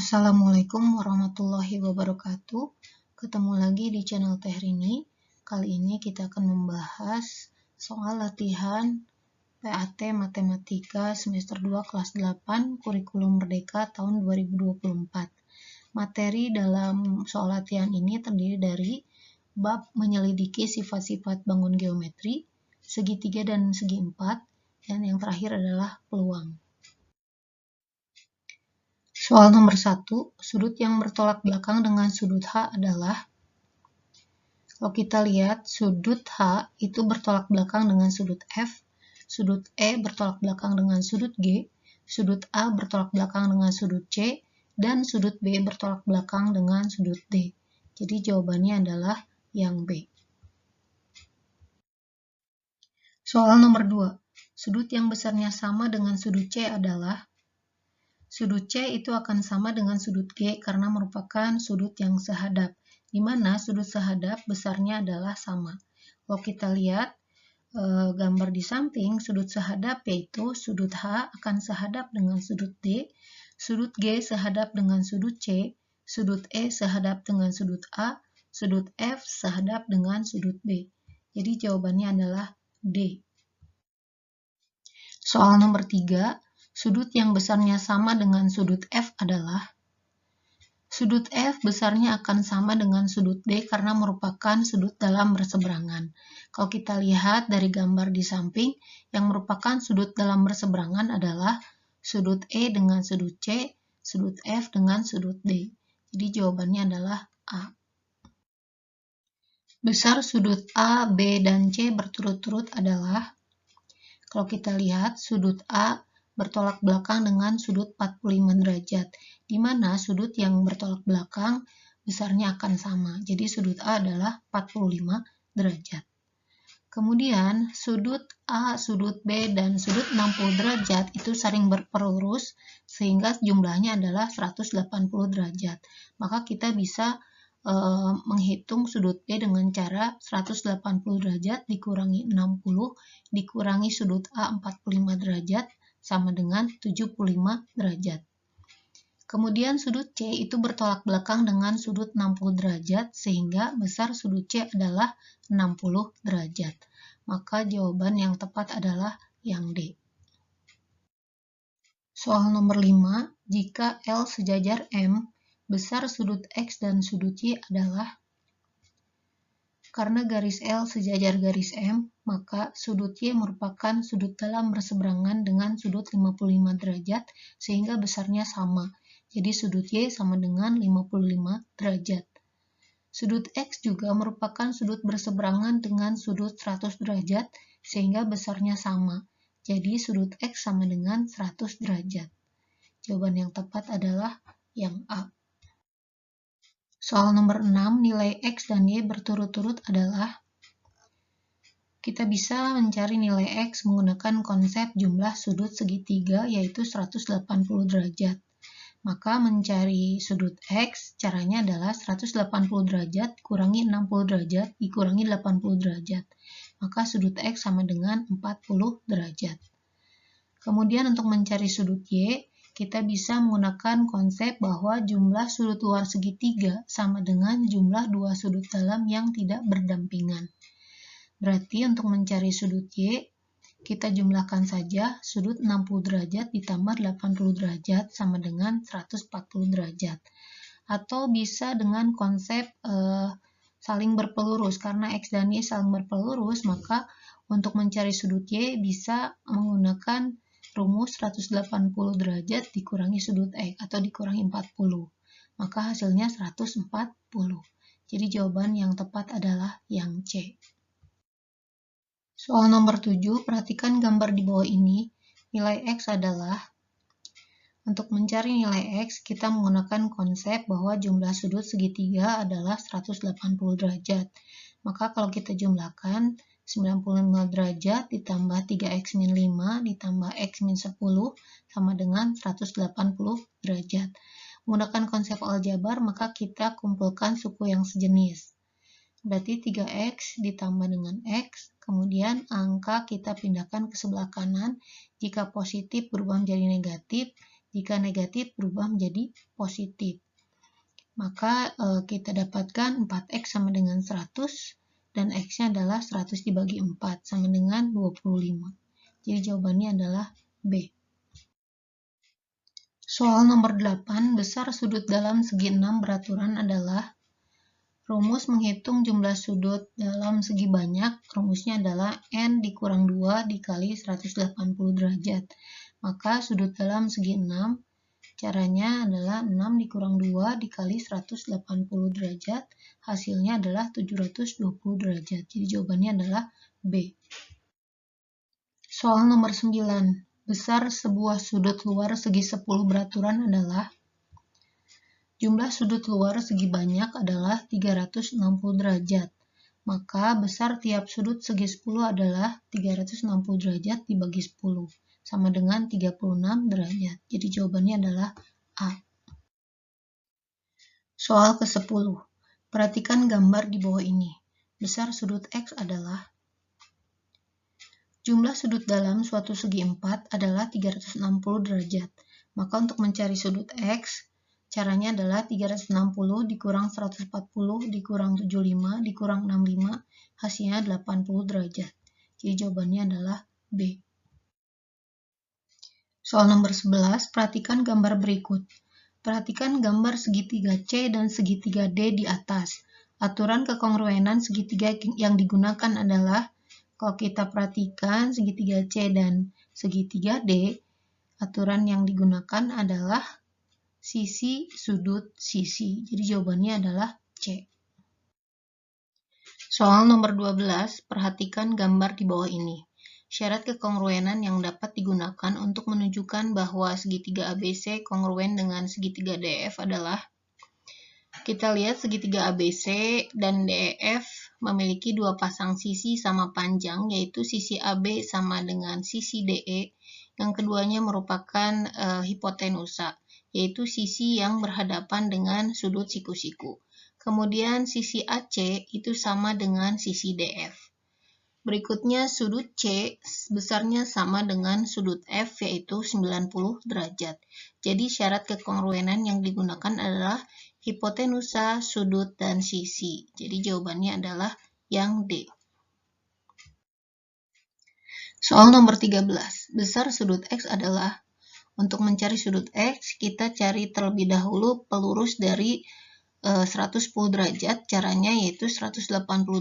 Assalamualaikum warahmatullahi wabarakatuh. Ketemu lagi di channel Teh Rini. Kali ini kita akan membahas soal latihan PAT Matematika semester 2 kelas 8 Kurikulum Merdeka tahun 2024. Materi dalam soal latihan ini terdiri dari bab menyelidiki sifat-sifat bangun geometri, segitiga dan segi empat, dan yang terakhir adalah peluang. Soal nomor 1, sudut yang bertolak belakang dengan sudut H adalah, kalau kita lihat sudut H itu bertolak belakang dengan sudut F, sudut E bertolak belakang dengan sudut G, sudut A bertolak belakang dengan sudut C, dan sudut B bertolak belakang dengan sudut D. Jadi jawabannya adalah yang B. Soal nomor 2, sudut yang besarnya sama dengan sudut C adalah, sudut C itu akan sama dengan sudut G karena merupakan sudut yang sehadap, di mana sudut sehadap besarnya adalah sama. Kalau kita lihat gambar di samping, sudut sehadap yaitu sudut H akan sehadap dengan sudut D, sudut G sehadap dengan sudut C, sudut E sehadap dengan sudut A, sudut F sehadap dengan sudut B. Jadi jawabannya adalah D. Soal nomor 3, sudut yang besarnya sama dengan sudut F adalah, sudut F besarnya akan sama dengan sudut D karena merupakan sudut dalam berseberangan. Kalau kita lihat dari gambar di samping, yang merupakan sudut dalam berseberangan adalah sudut E dengan sudut C, sudut F dengan sudut D. Jadi jawabannya adalah A. Besar sudut A, B, dan C berturut-turut adalah, kalau kita lihat sudut A bertolak belakang dengan sudut 45 derajat, di mana sudut yang bertolak belakang besarnya akan sama. Jadi sudut A adalah 45 derajat. Kemudian sudut A, sudut B, dan sudut 60 derajat itu saling berpelurus sehingga jumlahnya adalah 180 derajat. Maka kita bisa menghitung sudut B dengan cara 180 derajat dikurangi 60 dikurangi sudut A 45 derajat sama dengan 75 derajat. Kemudian sudut C itu bertolak belakang dengan sudut 60 derajat sehingga besar sudut C adalah 60 derajat. Maka jawaban yang tepat adalah yang D. Soal nomor 5, jika L sejajar M, besar sudut X dan sudut Y adalah, karena garis L sejajar garis M, maka sudut Y merupakan sudut dalam berseberangan dengan sudut 55 derajat sehingga besarnya sama. Jadi sudut Y sama dengan 55 derajat. Sudut X juga merupakan sudut berseberangan dengan sudut 100 derajat sehingga besarnya sama. Jadi sudut X sama dengan 100 derajat. Jawaban yang tepat adalah yang A. Soal nomor 6, nilai X dan Y berturut-turut adalah, kita bisa mencari nilai X menggunakan konsep jumlah sudut segitiga yaitu 180 derajat. Maka mencari sudut X caranya adalah 180 derajat kurangi 60 derajat dikurangi 80 derajat. Maka sudut X sama dengan 40 derajat. Kemudian untuk mencari sudut Y, kita bisa menggunakan konsep bahwa jumlah sudut luar segitiga sama dengan jumlah dua sudut dalam yang tidak berdampingan. Berarti untuk mencari sudut Y, kita jumlahkan saja sudut 60 derajat ditambah 80 derajat sama dengan 140 derajat. Atau bisa dengan konsep saling berpelurus, karena X dan Y saling berpelurus, maka untuk mencari sudut Y bisa menggunakan rumus 180 derajat dikurangi sudut X atau dikurangi 40. Maka hasilnya 140. Jadi jawaban yang tepat adalah yang C. Soal nomor 7, perhatikan gambar di bawah ini. Nilai X adalah, untuk mencari nilai X, kita menggunakan konsep bahwa jumlah sudut segitiga adalah 180 derajat. Maka kalau kita jumlahkan, 95 derajat ditambah 3x min 5 ditambah x min 10 sama dengan 180 derajat. Menggunakan konsep aljabar, maka kita kumpulkan suku yang sejenis. Berarti 3x ditambah dengan x, kemudian angka kita pindahkan ke sebelah kanan. Jika positif berubah menjadi negatif, Jika negatif berubah menjadi positif. Maka kita dapatkan 4x sama dengan 100 dan x-nya adalah 100 dibagi 4 sama dengan 25. Jadi jawabannya adalah B. Soal nomor 8, besar sudut dalam segi 6 beraturan adalah rumus menghitung jumlah sudut dalam segi banyak. Rumusnya adalah N dikurang 2 dikali 180 derajat. Maka sudut dalam segi 6, caranya adalah 6 dikurang 2 dikali 180 derajat. Hasilnya adalah 720 derajat. Jadi jawabannya adalah B. Soal nomor 9. Besar sebuah sudut luar segi 10 beraturan adalah jumlah sudut luar segi banyak adalah 360 derajat. Maka besar tiap sudut segi 10 adalah 360 derajat dibagi 10. Sama dengan 36 derajat. Jadi jawabannya adalah A. Soal ke-10. Perhatikan gambar di bawah ini. Besar sudut X adalah jumlah sudut dalam suatu segi 4 adalah 360 derajat. Maka untuk mencari sudut X, caranya adalah 360 dikurang 140 dikurang 75 dikurang 65, hasilnya 80 derajat. Jadi jawabannya adalah B. Soal nomor 11, perhatikan gambar berikut. Perhatikan gambar segitiga C dan segitiga D di atas. Aturan kekongruenan segitiga yang digunakan adalah, kalau kita perhatikan segitiga C dan segitiga D, aturan yang digunakan adalah sisi sudut sisi. Jadi jawabannya adalah C. Soal nomor 12, perhatikan gambar di bawah ini. Syarat kekongruenan yang dapat digunakan untuk menunjukkan bahwa segitiga ABC kongruen dengan segitiga DEF adalah, kita lihat segitiga ABC dan DEF memiliki dua pasang sisi sama panjang, yaitu sisi AB sama dengan sisi DE. Yang keduanya merupakan hipotenusa, yaitu sisi yang berhadapan dengan sudut siku-siku. Kemudian sisi AC itu sama dengan sisi DF. Berikutnya sudut C besarnya sama dengan sudut F, yaitu 90 derajat. Jadi syarat kekongruenan yang digunakan adalah hipotenusa, sudut, dan sisi. Jadi jawabannya adalah yang D. Soal nomor 13. Besar sudut X adalah, untuk mencari sudut X, kita cari terlebih dahulu pelurus dari 110 derajat, caranya yaitu 180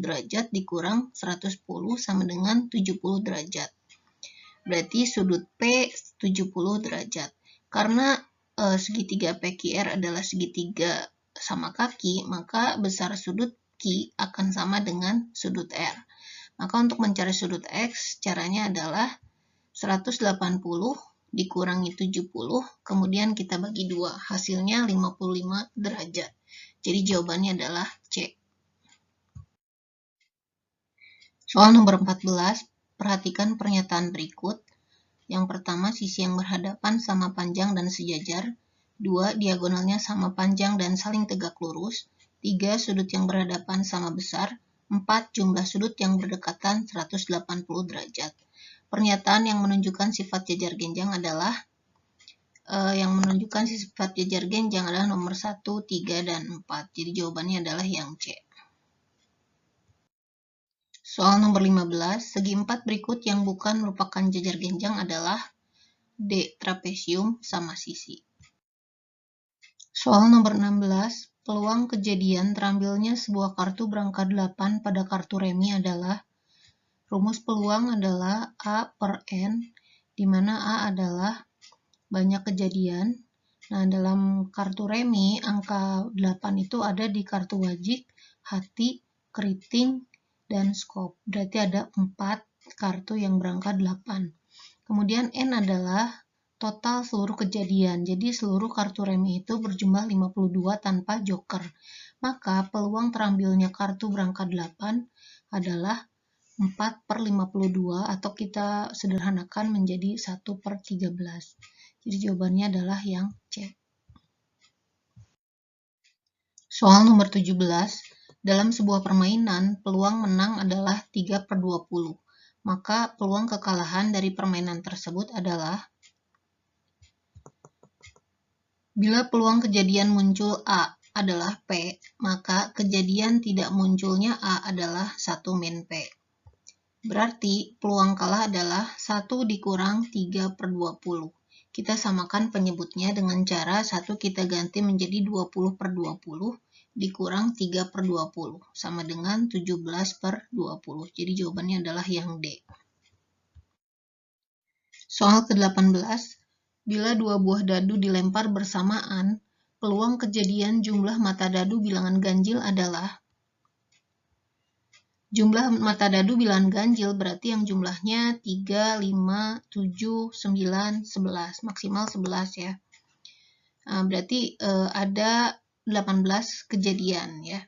derajat dikurang 110 sama dengan 70 derajat. Berarti sudut P 70 derajat. Karena segitiga PQR adalah segitiga sama kaki, maka besar sudut Q akan sama dengan sudut R. Maka untuk mencari sudut X, caranya adalah 180 dikurangi 70, kemudian kita bagi 2, hasilnya 55 derajat. Jadi jawabannya adalah C. Soal nomor 14, perhatikan pernyataan berikut. Yang pertama, sisi yang berhadapan sama panjang dan sejajar. 2, diagonalnya sama panjang dan saling tegak lurus. 3, sudut yang berhadapan sama besar. 4, jumlah sudut yang berdekatan 180 derajat. Pernyataan yang menunjukkan sifat jajar genjang adalah sifat jajar genjang adalah nomor 1, 3, dan 4. Jadi jawabannya adalah yang C. Soal nomor 15, segi 4 berikut yang bukan merupakan jajar genjang adalah D. Trapesium sama sisi. Soal nomor 16, peluang kejadian terambilnya sebuah kartu berangka 8 pada kartu remi adalah, rumus peluang adalah A per N, di mana A adalah banyak kejadian. Nah, dalam kartu remi, angka 8 itu ada di kartu wajik, hati, keriting, dan skop. Berarti ada 4 kartu yang berangka 8. Kemudian N adalah total seluruh kejadian. Jadi seluruh kartu remi itu berjumlah 52 tanpa joker. Maka peluang terambilnya kartu berangka 8 adalah 4 per 52, atau kita sederhanakan menjadi 1 per 13. Jadi jawabannya adalah yang C. Soal nomor 17. Dalam sebuah permainan, peluang menang adalah 3 per 20. Maka peluang kekalahan dari permainan tersebut adalah Bila peluang kejadian muncul A adalah P, maka kejadian tidak munculnya A adalah 1 min P. Berarti peluang kalah adalah 1 dikurang 3/20. Kita samakan penyebutnya dengan cara 1 kita ganti menjadi 20/20 dikurang 3/20 sama dengan 17/20. Jadi jawabannya adalah yang D. Soal ke-18, bila dua buah dadu dilempar bersamaan, peluang kejadian jumlah mata dadu bilangan ganjil adalah jumlah mata dadu bilangan ganjil berarti yang jumlahnya 3, 5, 7, 9, 11. Maksimal 11 ya. Berarti ada 18 kejadian ya.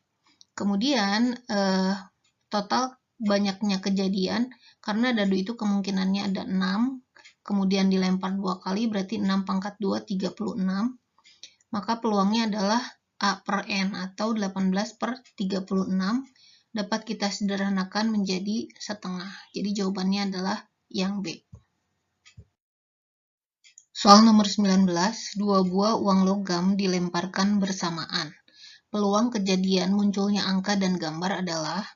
Kemudian total banyaknya kejadian karena dadu itu kemungkinannya ada 6. Kemudian dilempar 2 kali berarti 6 pangkat 2, 36. Maka peluangnya adalah A per N atau 18/36. Dapat kita sederhanakan menjadi setengah. Jadi jawabannya adalah yang B. Soal nomor 19, dua buah uang logam dilemparkan bersamaan. Peluang kejadian munculnya angka dan gambar adalah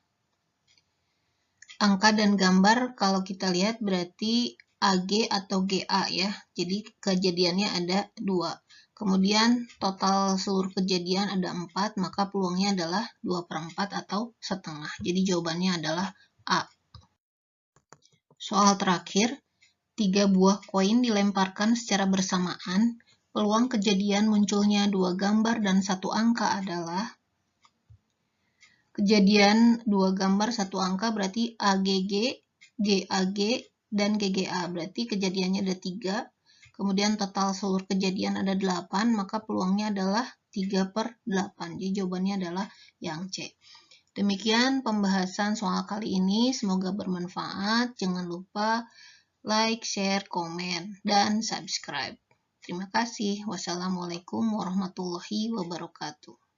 angka dan gambar kalau kita lihat berarti AG atau GA ya. Jadi kejadiannya ada 2. Kemudian total seluruh kejadian ada 4, maka peluangnya adalah 2/4 atau setengah. Jadi jawabannya adalah A. Soal terakhir, 3 buah koin dilemparkan secara bersamaan. Peluang kejadian munculnya 2 gambar dan 1 angka adalah kejadian 2 gambar 1 angka berarti AGG, GAG, dan GGA. Berarti kejadiannya ada 3. Kemudian total seluruh kejadian ada 8, maka peluangnya adalah 3/8. Jadi jawabannya adalah yang C. Demikian pembahasan soal kali ini. Semoga bermanfaat. Jangan lupa like, share, komen, dan subscribe. Terima kasih. Wassalamualaikum warahmatullahi wabarakatuh.